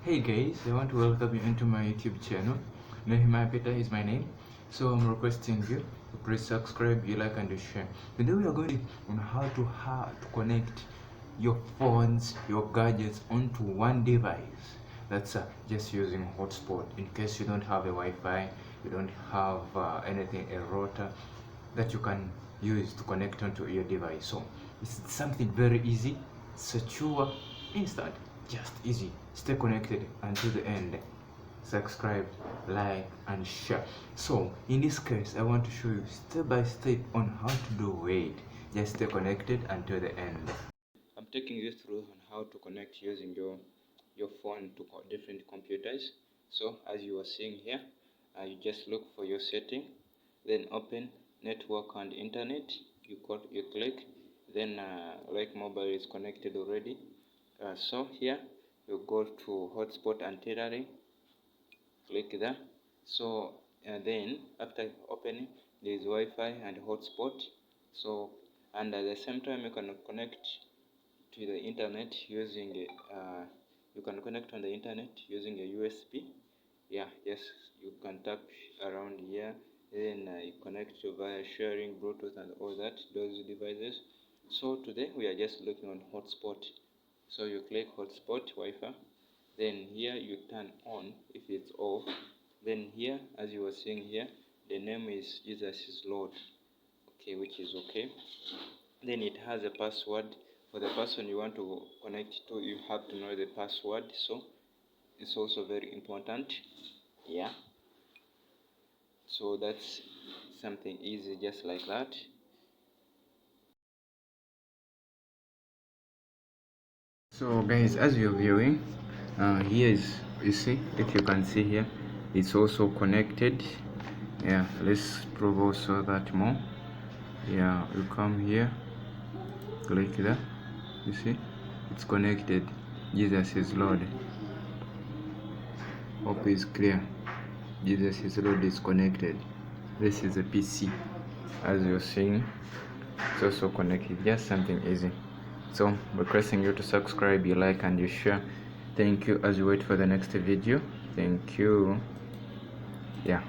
Hey guys, I want to welcome you into my YouTube channel. Nehemiah Peter is my name. So I'm requesting you to press subscribe, you like and you share. Today we are going on how to connect your phones, your gadgets onto one device. That's just using hotspot. In case you don't have a Wi-Fi, you don't have anything, a router that you can use to connect onto your device. So it's something very easy, secure, instant, just easy. Stay connected until the end. Subscribe, like and share. So in this case, I want to show you step by step on how to do it. Just stay connected until the end. I'm taking you through on how to connect using your phone to different computers. So as you are seeing here, you just look for your setting, then open network and internet. You click, then like mobile is connected already. So here you go to hotspot and tethering, click there. So then after opening, there is Wi-Fi and hotspot. So and at the same time you can connect to the internet using you can connect on the internet using a USB. Yeah, yes, you can tap around here, then you connect via sharing Bluetooth and all that, those devices. So today we are just looking on hotspot. So you click hotspot Wi-Fi, then here you turn on if it's off. Then here, as you were seeing here, the name is Jesus is Lord. Okay, which is okay. Then it has a password. For the person you want to connect to, you have to know the password. So it's also very important. Yeah. So that's something easy, just like that. So guys, as you're viewing, here is, you see, if you can see here, it's also connected. Yeah, let's prove also that more. Yeah, you come here, click that, you see, it's connected. Jesus is Lord. Hope is clear. Jesus is Lord is connected. This is a PC, as you're seeing, it's also connected. Just something easy. So requesting you to subscribe, you like and you share. Thank you. As you wait for the next video, thank you. Yeah.